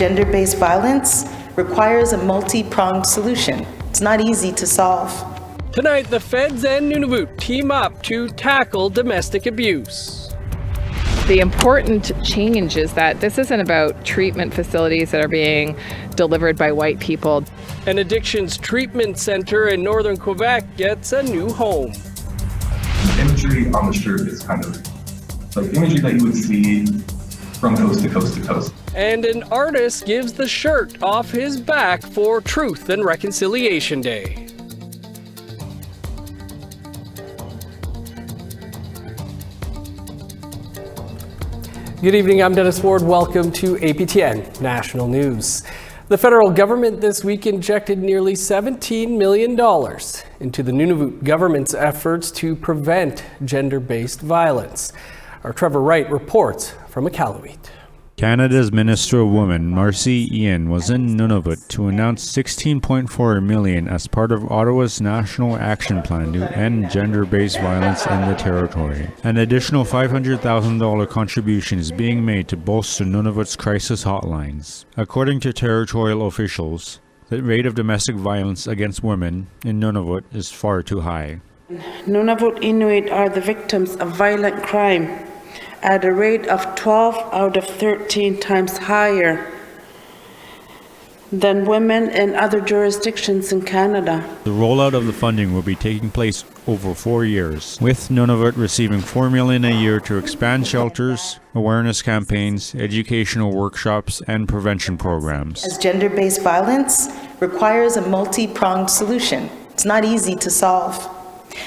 gender-based violence requires a multi-pronged solution. It's not easy to solve. Tonight, the feds and Nunavut team up to tackle domestic abuse. The important change is that this isn't about treatment facilities that are being delivered by white people. An addictions treatment center in northern Quebec gets a new home. Imagery on the shirt is kind of like imagery that you would see from coast to coast to coast. And an artist gives the shirt off his back for Truth and Reconciliation Day. Good evening, I'm Dennis Ward. Welcome to APTN National News. The federal government this week injected nearly $17 million into the Nunavut government's efforts to prevent gender-based violence. Our Trevor Wright reports from Iqaluit. Canada's Minister of Women, Marcy Ian, was in Nunavut to announce $16.4 million as part of Ottawa's National Action Plan to end gender-based violence in the territory. An additional $500,000 contribution is being made to bolster Nunavut's crisis hotlines. According to territorial officials, the rate of domestic violence against women in Nunavut is far too high. Nunavut Inuit are the victims of violent crime at a rate of 12 out of 13 times higher than women in other jurisdictions in Canada. The rollout of the funding will be taking place over 4 years, with Nunavut receiving $4 million a year to expand shelters, awareness campaigns, educational workshops, and prevention programs. As gender-based violence requires a multi-pronged solution. It's not easy to solve.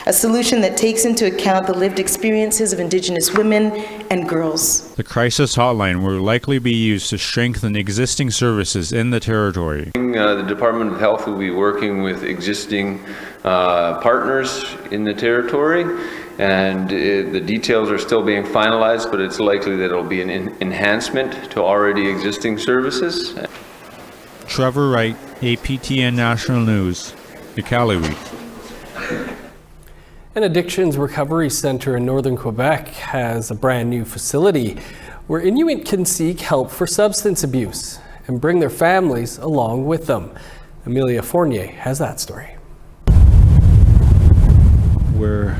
A solution that takes into account the lived experiences of Indigenous women and girls. The crisis hotline will likely be used to strengthen existing services in the territory. The Department of Health will be working with existing partners in the territory, and the details are still being finalized, but it's likely that it'll be an enhancement to already existing services. Trevor Wright, APTN National News, Iqaluit. An addictions recovery center in northern Quebec has a brand new facility where Inuit can seek help for substance abuse and bring their families along with them. Amelia Fournier has that story. We're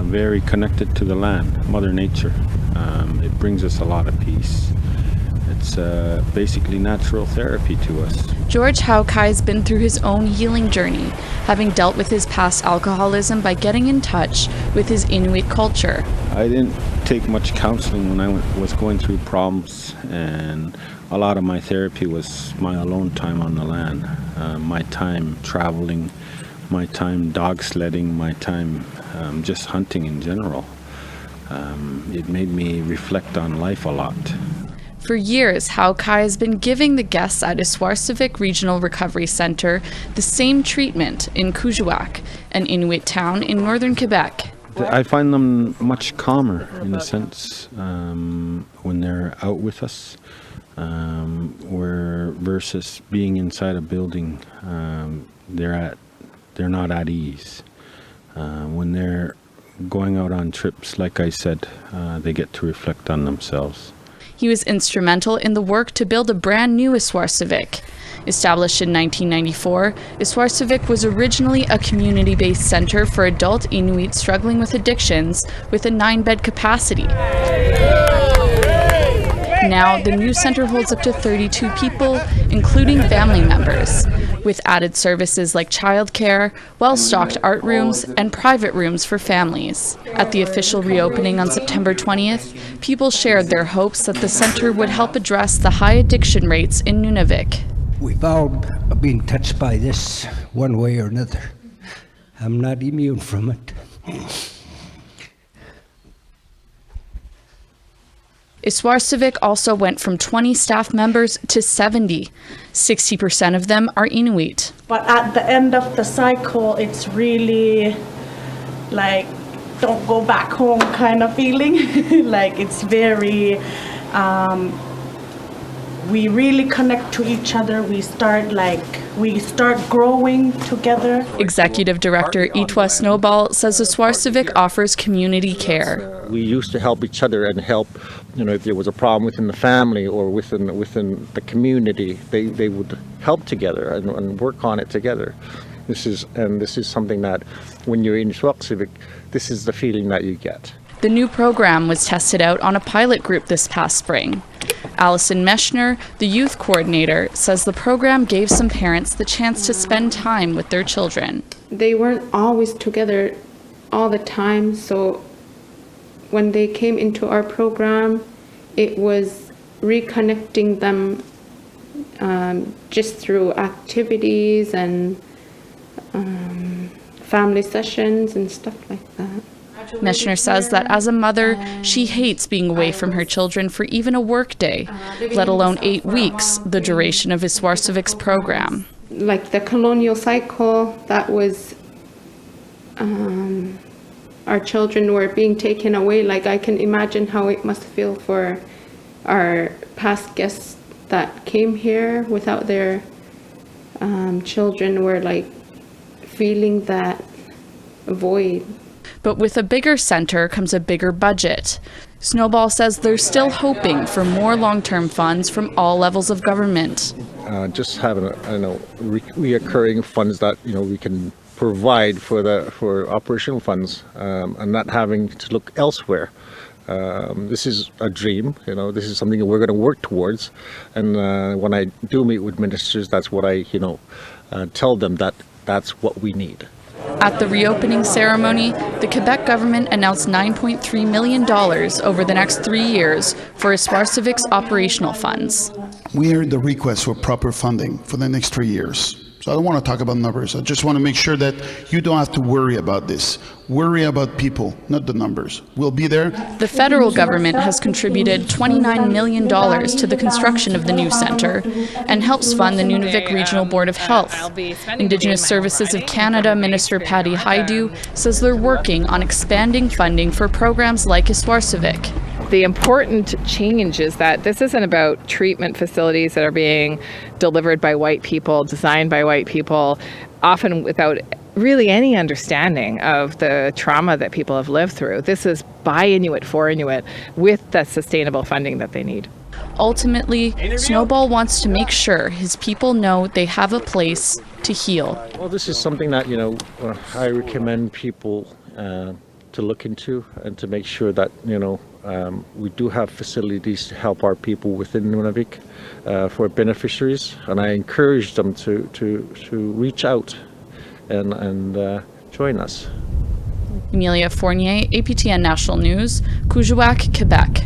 very connected to the land, Mother Nature. It brings us a lot of peace. It's basically natural therapy to us. George Haukai has been through his own healing journey, having dealt with his past alcoholism by getting in touch with his Inuit culture. I didn't take much counseling when I was going through problems, and a lot of my therapy was my alone time on the land, my time traveling, my time dog sledding, my time just hunting in general. It made me reflect on life a lot. For years, Haukai has been giving the guests at Iswarsavik Regional Recovery Center the same treatment in Kuujjuaq, an Inuit town in northern Quebec. I find them much calmer in a sense when they're out with us, versus being inside a building, they're not at ease. When they're going out on trips, like I said, they get to reflect on themselves. He was instrumental in the work to build a brand new Iswarsavik. Established in 1994, Iswarsavik was originally a community-based center for adult Inuit struggling with addictions with a 9-bed capacity. Now, the new center holds up to 32 people, including family members, with added services like childcare, well-stocked art rooms, and private rooms for families. At the official reopening on September 20th, people shared their hopes that the center would help address the high addiction rates in Nunavik. We've all been touched by this one way or another. I'm not immune from it. Iswarsavik also went from 20 staff members to 70. 60% of them are Inuit. But at the end of the cycle, it's really like, don't go back home kind of feeling. Like it's very we really connect to each other. We start growing together. Executive Director Itwa Snowball says Iswarsavik offers community care. We used to help each other and help, if there was a problem within the family or within the community, they would help together and work on it together. This is something that when you're in Iswarsavik, this is the feeling that you get. The new program was tested out on a pilot group this past spring. Allison Meshner, the youth coordinator, says the program gave some parents the chance to spend time with their children. They weren't always together all the time, so when they came into our program, it was reconnecting them just through activities and family sessions and stuff like that. Meshner says that as a mother, she hates being away from her children for even a work day, let alone 8 weeks, the duration of Iswarsavik's program. Like the colonial cycle, that was, our children were being taken away. Like I can imagine how it must feel for our past guests that came here without their children, were like feeling that void. But with a bigger center comes a bigger budget. Snowball says they're still hoping for more long-term funds from all levels of government. Just having reoccurring funds that we can provide for operational funds, and not having to look elsewhere. This is a dream. This is something that we're going to work towards. And when I do meet with ministers, that's what I tell them, that that's what we need. At the reopening ceremony, the Quebec government announced $9.3 million over the next 3 years for Iswarsavik's operational funds. We heard the request for proper funding for the next 3 years. So I don't want to talk about numbers. I just want to make sure that you don't have to worry about this. Worry about people, not the numbers. We'll be there. The federal government has contributed $29 million to the construction of the new center and helps fund the Nunavik Regional Board of Health. Indigenous Services of Canada Minister Patty Haidu says they're working on expanding funding for programs like Iswarsavik. The important change is that this isn't about treatment facilities that are being delivered by white people, designed by white people, often without really any understanding of the trauma that people have lived through. This is by Inuit, for Inuit, with the sustainable funding that they need. Ultimately, Snowball wants to make sure his people know they have a place to heal. Well, this is something that, I recommend people to look into and to make sure that, we do have facilities to help our people within Nunavik for beneficiaries, and I encourage them to reach out and join us. Amelia Fournier, APTN National News, Kuujjuaq, Quebec.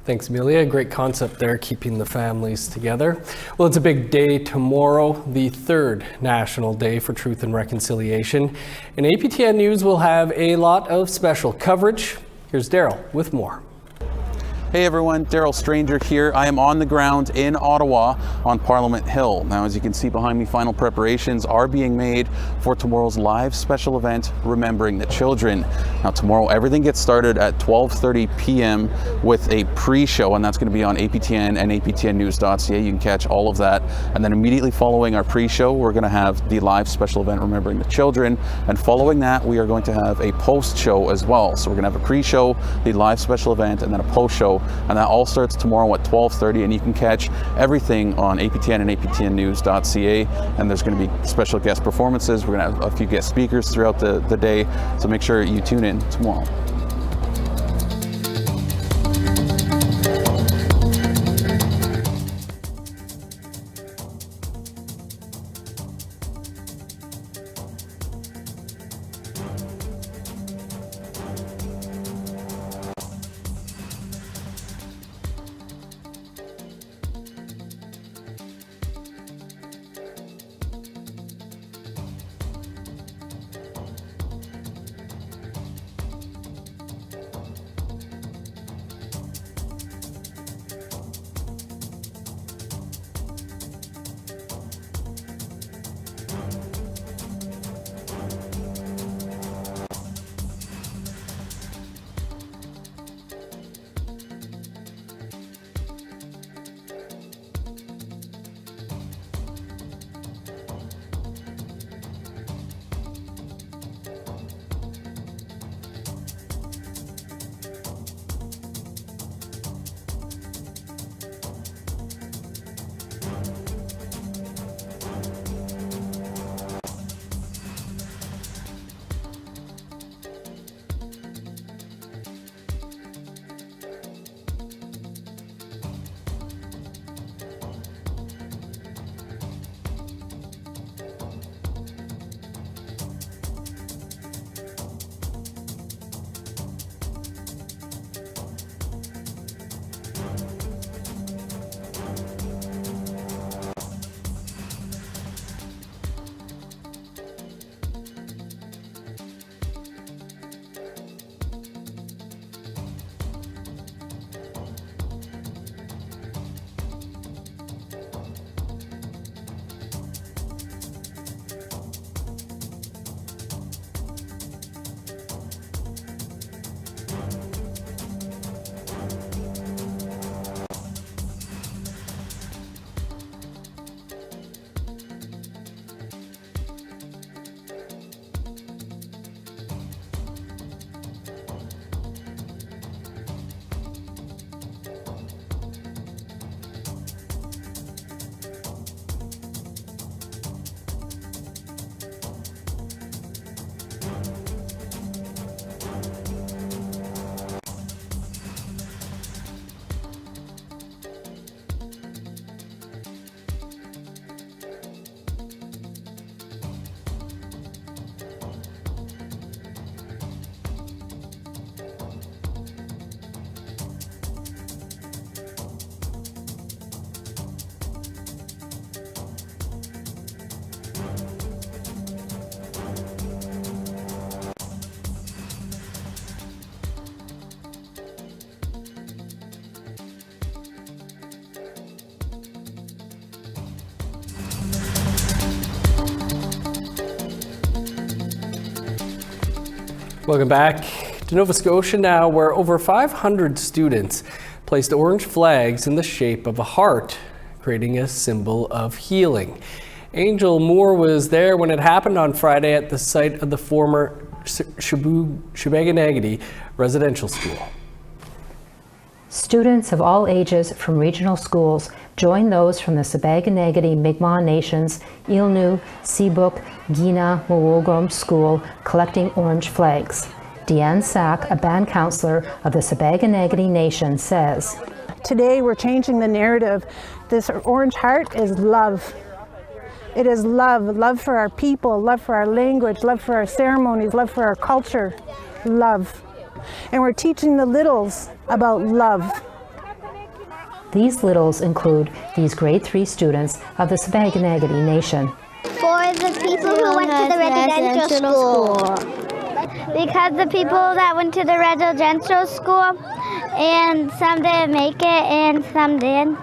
Thanks, Amelia. Great concept there, keeping the families together. Well, it's a big day tomorrow, the third National Day for Truth and Reconciliation. And APTN News will have a lot of special coverage. Here's Daryl with more. Hey everyone, Daryl Stranger here. I am on the ground in Ottawa on Parliament Hill. Now, as you can see behind me, final preparations are being made for tomorrow's live special event, Remembering the Children. Now, tomorrow everything gets started at 12:30 p.m. with a pre-show, and that's going to be on APTN and aptnnews.ca. You can catch all of that. And then immediately following our pre-show, we're going to have the live special event, Remembering the Children. And following that, we are going to have a post-show as well. So we're going to have a pre-show, the live special event, and then a post-show. And that all starts tomorrow at 12:30, and you can catch everything on APTN and aptnnews.ca. And there's going to be special guest performances. We're going to have a few guest speakers throughout the day, so make sure you tune in tomorrow. Welcome back to Nova Scotia now, where over 500 students placed orange flags in the shape of a heart, creating a symbol of healing. Angel Moore was there when it happened on Friday at the site of the former Shubenacadie residential school. Students of all ages from regional schools joined those from the Shubenacadie Mi'kmaq Nations, Ilnu, Seabrook, Gina, Mowogom School, collecting orange flags. Deanne Sack, a band counselor of the Shubenacadie Nation, says, "Today we're changing the narrative. This orange heart is love. It is love, love for our people, love for our language, love for our ceremonies, love for our culture, love. And we're teaching the littles about love." These littles include these grade 3 students of the Shubenacadie Nation. For the people who went to the residential school. Because the people that went to the residential school, and some didn't make it and some did.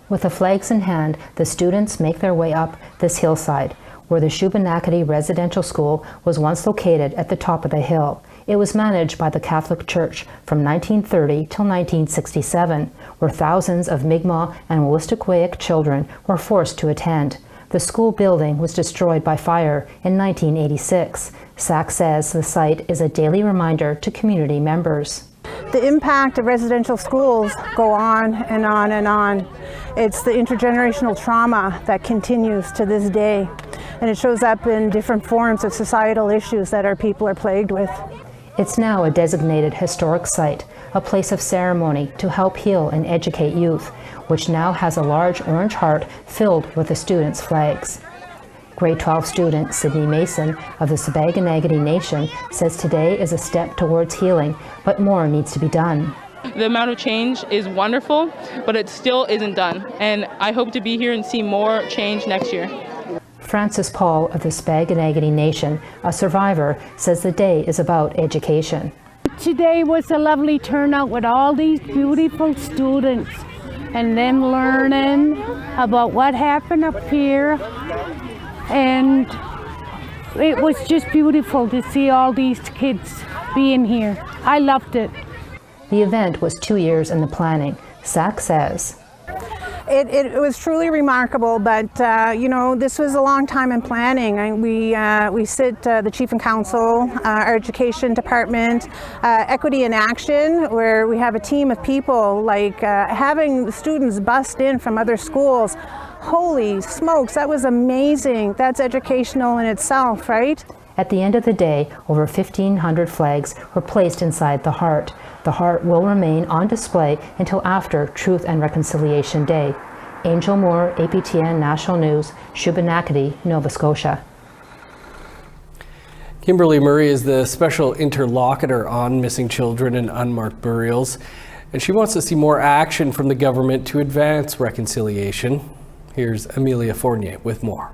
With the flags in hand, the students make their way up this hillside, where the Shubenacadie Residential School was once located at the top of the hill. It was managed by the Catholic Church from 1930 till 1967, where thousands of Mi'kmaq and Wolastoqiyik children were forced to attend. The school building was destroyed by fire in 1986. Sack says the site is a daily reminder to community members. The impact of residential schools go on and on and on. It's the intergenerational trauma that continues to this day, and it shows up in different forms of societal issues that our people are plagued with. It's now a designated historic site, a place of ceremony to help heal and educate youth, which now has a large orange heart filled with the students' flags. Grade 12 student Sydney Mason of the Shubenacadie Nation says today is a step towards healing, but more needs to be done. The amount of change is wonderful, but it still isn't done, and I hope to be here and see more change next year. Francis Paul of the Shubenacadie Nation, a survivor, says the day is about education. Today was a lovely turnout with all these beautiful students and them learning about what happened up here, and it was just beautiful to see all these kids being here. I loved it. The event was 2 years in the planning. Sack says, It was truly remarkable, but you know, this was a long time in planning. We sit the Chief and Council, our Education Department, Equity in Action, where we have a team of people, like having the students bust in from other schools. Holy smokes, that was amazing. That's educational in itself, right? At the end of the day, over 1,500 flags were placed inside the heart. The heart will remain on display until after Truth and Reconciliation Day. Angel Moore, APTN National News, Shubenacadie, Nova Scotia. Kimberly Murray is the special interlocutor on missing children and unmarked burials, and she wants to see more action from the government to advance reconciliation. Here's Amelia Fournier with more.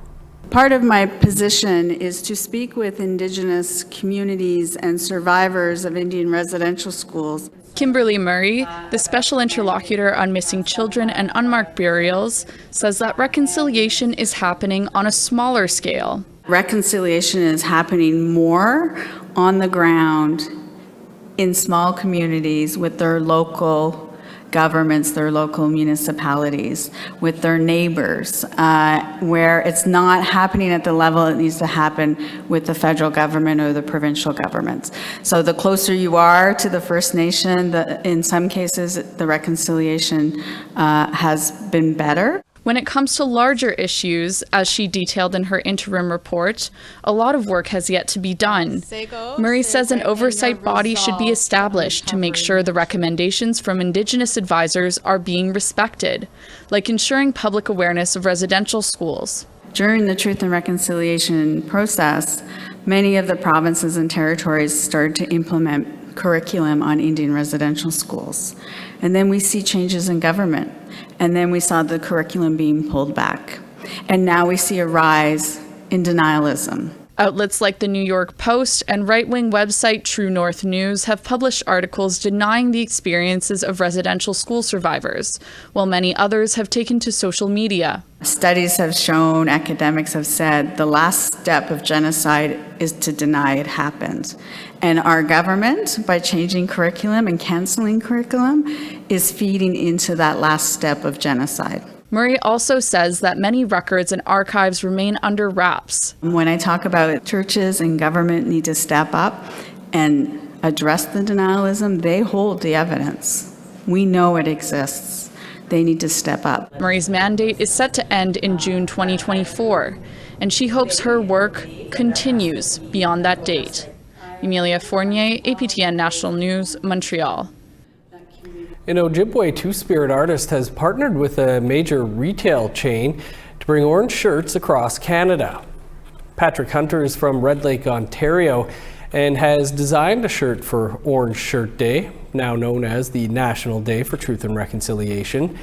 Part of my position is to speak with Indigenous communities and survivors of Indian residential schools. Kimberly Murray, the special interlocutor on missing children and unmarked burials, says that reconciliation is happening on a smaller scale. Reconciliation is happening more on the ground in small communities with their local governments, their local municipalities, with their neighbors, where it's not happening at the level it needs to happen with the federal government or the provincial governments. So the closer you are to the First Nation, in some cases the reconciliation has been better. When it comes to larger issues, as she detailed in her interim report, a lot of work has yet to be done. Murray says an oversight body should be established to make sure the recommendations from Indigenous advisors are being respected, like ensuring public awareness of residential schools. During the Truth and Reconciliation process, many of the provinces and territories started to implement curriculum on Indian residential schools. And then we see changes in government. And then we saw the curriculum being pulled back. And now we see a rise in denialism. Outlets like the New York Post and right-wing website True North News have published articles denying the experiences of residential school survivors, while many others have taken to social media. Studies have shown, academics have said, the last step of genocide is to deny it happened. And our government, by changing curriculum and canceling curriculum, is feeding into that last step of genocide. Murray also says that many records and archives remain under wraps. When I talk about churches and government need to step up and address the denialism, they hold the evidence. We know it exists. They need to step up. Murray's mandate is set to end in June 2024, and she hopes her work continues beyond that date. Emilia Fournier, APTN National News, Montreal. In Ojibwe, Two-Spirit Artist has partnered with a major retail chain to bring orange shirts across Canada. Patrick Hunter is from Red Lake, Ontario, and has designed a shirt for Orange Shirt Day, now known as the National Day for Truth and Reconciliation.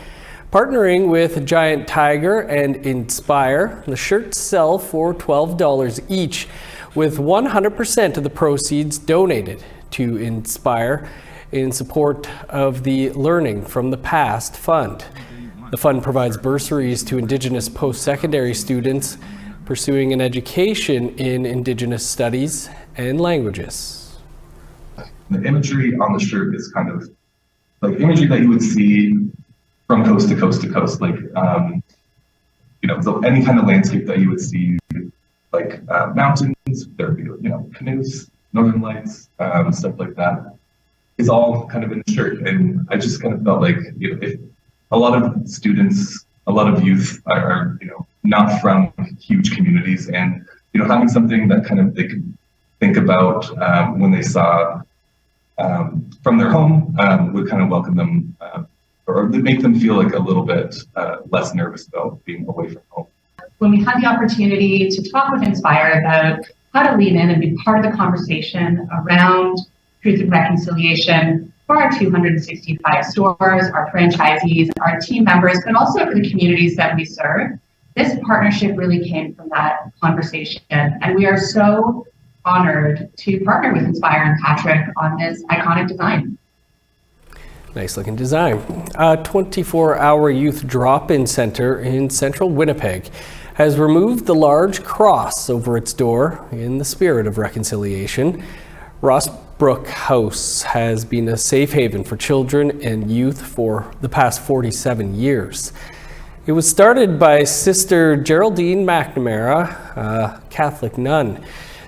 Partnering with Giant Tiger and Inspire, the shirts sell for $12 each, with 100% of the proceeds donated to Inspire in support of the Learning from the Past Fund. The fund provides bursaries to Indigenous post-secondary students pursuing an education in Indigenous studies and languages. The imagery on the shirt is kind of like imagery that you would see from coast to coast to coast, like, so any kind of landscape that you would see, like mountains, there would be, canoes, northern lights, stuff like that. It's all kind of in the shirt. And I just kind of felt like, if a lot of students, a lot of youth are not from huge communities, and, having something that kind of they could think about when they saw from their home would kind of welcome them or make them feel like a little bit less nervous about being away from home. When we had the opportunity to talk with Inspire about how to lean in and be part of the conversation around truth and reconciliation for our 265 stores, our franchisees, our team members, but also for the communities that we serve, this partnership really came from that conversation. And we are so honored to partner with Inspire and Patrick on this iconic design. Nice looking design. A 24-hour youth drop-in center in central Winnipeg has removed the large cross over its door in the spirit of reconciliation. Rossbrook House has been a safe haven for children and youth for the past 47 years. It was started by Sister Geraldine McNamara, a Catholic nun.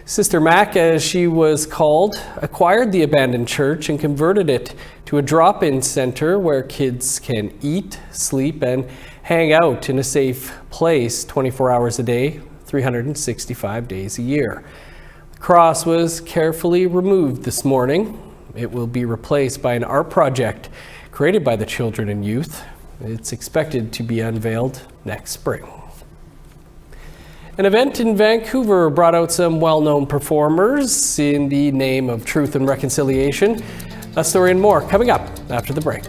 Sister Mac, as she was called, acquired the abandoned church and converted it to a drop-in center where kids can eat, sleep, and hang out in a safe place 24 hours a day, 365 days a year. The cross was carefully removed this morning. It will be replaced by an art project created by the children and youth. It's expected to be unveiled next spring. An event in Vancouver brought out some well-known performers in the name of truth and reconciliation. That story and more coming up after the break.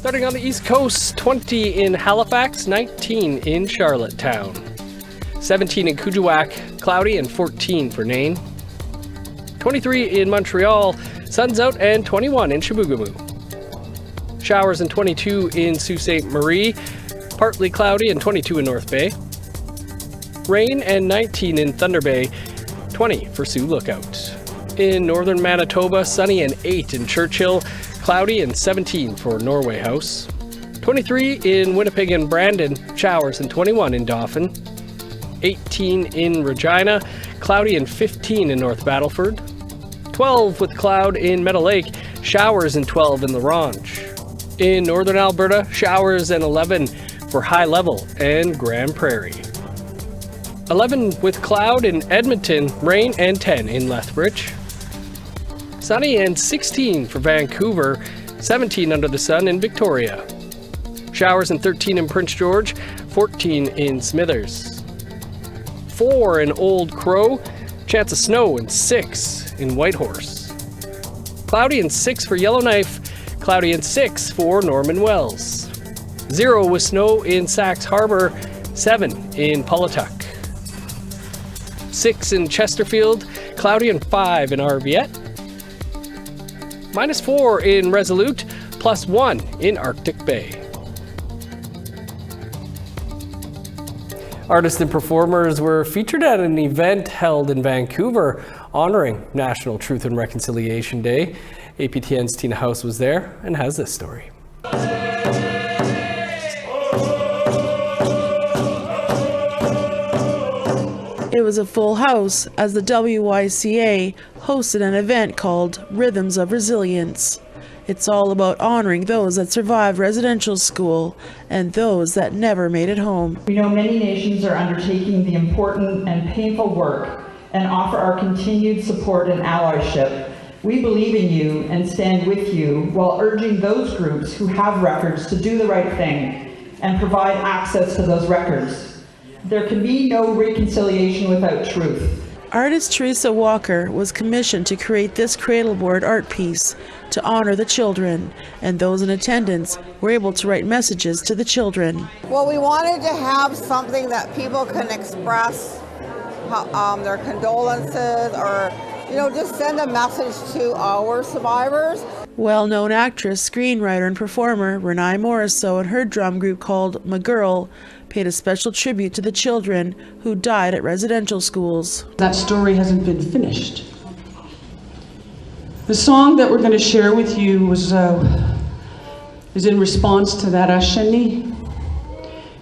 Starting on the East Coast, 20 in Halifax, 19 in Charlottetown. 17 in Kuujjuaq, cloudy, and 14 for Nain. 23 in Montreal, sun's out, and 21 in Shubenacadie. Showers and 22 in Sault Ste. Marie, partly cloudy, and 22 in North Bay. Rain and 19 in Thunder Bay, 20 for Sioux Lookout. In northern Manitoba, sunny and 8 in Churchill, cloudy, and 17 for Norway House. 23 in Winnipeg and Brandon, showers, and 21 in Dauphin. 18 in Regina, cloudy, and 15 in North Battleford. 12 with cloud in Meadow Lake, showers, and 12 in La Ronge. In northern Alberta, showers, and 11 for High Level and Grand Prairie. 11 with cloud in Edmonton, rain, and 10 in Lethbridge. Sunny and 16 for Vancouver, 17 under the sun in Victoria. Showers and 13 in Prince George, 14 in Smithers. 4 in Old Crow, chance of snow, and 6 in Whitehorse. Cloudy and 6 for Yellowknife, cloudy and 6 for Norman Wells. 0 with snow in Sax Harbor, 7 in Pawlatuck. 6 in Chesterfield, cloudy, and 5 in Arviette. -4 in Resolute, +1 in Arctic Bay. Artists and performers were featured at an event held in Vancouver honoring National Truth and Reconciliation Day. APTN's Tina House was there and has this story. It was a full house as the WYCA hosted an event called Rhythms of Resilience. It's all about honoring those that survived residential school and those that never made it home. We know many nations are undertaking the important and painful work and offer our continued support and allyship. We believe in you and stand with you while urging those groups who have records to do the right thing and provide access to those records. There can be no reconciliation without truth. Artist Teresa Walker was commissioned to create this cradleboard art piece to honor the children, and those in attendance were able to write messages to the children. Well, we wanted to have something that people can express their condolences or, just send a message to our survivors. Well-known actress, screenwriter, and performer Renee Morisseau and her drum group called My Girl paid a special tribute to the children who died at residential schools. That story hasn't been finished. The song that we're going to share with you is in response to that Asheni,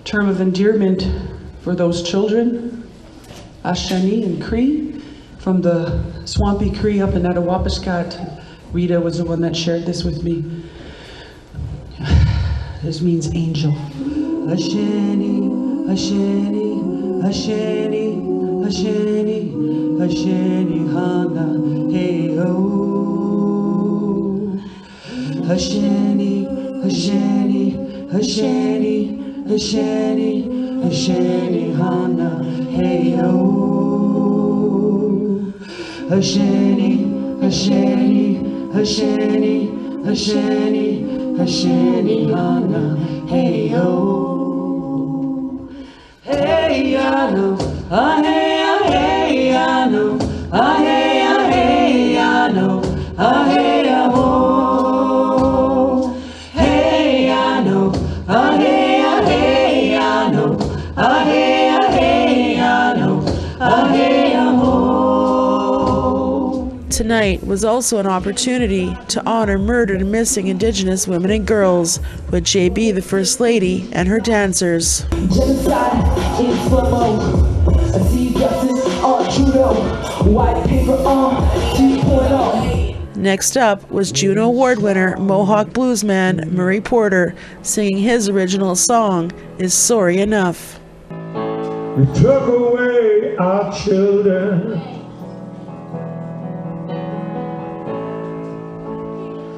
term of endearment for those children. Asheni and Cree, from the Swampy Cree up in Attawapiskat. Rita was the one that shared this with me. This means angel. Asheni, Asheni, Asheni, Asheni, Asheni, Hana, hey ho. Asheni, Asheni, Asheni, Asheni, Asheni, Hana, hey ho. Asheni, Asheni, Asheni, Asheni, Asheni, Hana, hey ho. Hey ya no, ah hey ya no, ah hey ya no, ah hey ya ho. Hey ya no, ah hey ya no, ah hey ya no, ah hey ya ho. Tonight was also an opportunity to honor murdered and missing Indigenous women and girls with JB, the First Lady, and her dancers. Genocide in slow-mo. I see justice on Trudeau. White paper on 2.0. Next up was Juno Award winner Mohawk bluesman Murray Porter singing his original song, Is Sorry Enough. You took away our children,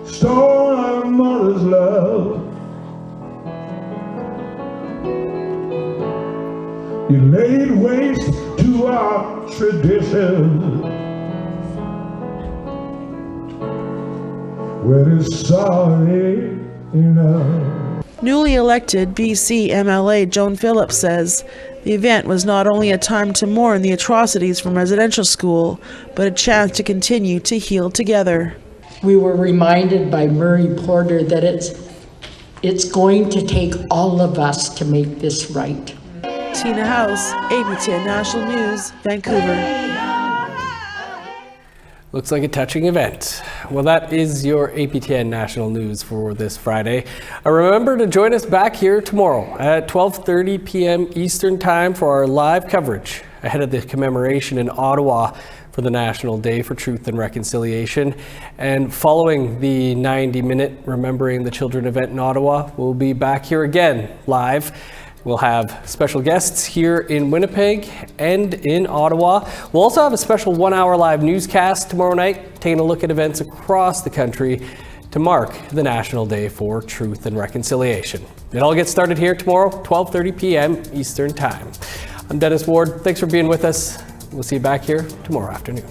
stole our mother's love. You laid waste to our tradition. Well, it's sorry enough. Newly elected BC MLA Joan Phillips says the event was not only a time to mourn the atrocities from residential school, but a chance to continue to heal together. We were reminded by Murray Porter that it's going to take all of us to make this right. Tina House, APTN National News, Vancouver. Looks like a touching event. Well, that is your APTN National News for this Friday. Remember to join us back here tomorrow at 12:30 p.m. Eastern Time for our live coverage ahead of the commemoration in Ottawa for the National Day for Truth and Reconciliation. And following the 90-minute Remembering the Children event in Ottawa, we'll be back here again live. We'll have special guests here in Winnipeg and in Ottawa. We'll also have a special 1-hour live newscast tomorrow night, taking a look at events across the country to mark the National Day for Truth and Reconciliation. It all gets started here tomorrow, 12:30 p.m. Eastern Time. I'm Dennis Ward. Thanks for being with us. We'll see you back here tomorrow afternoon.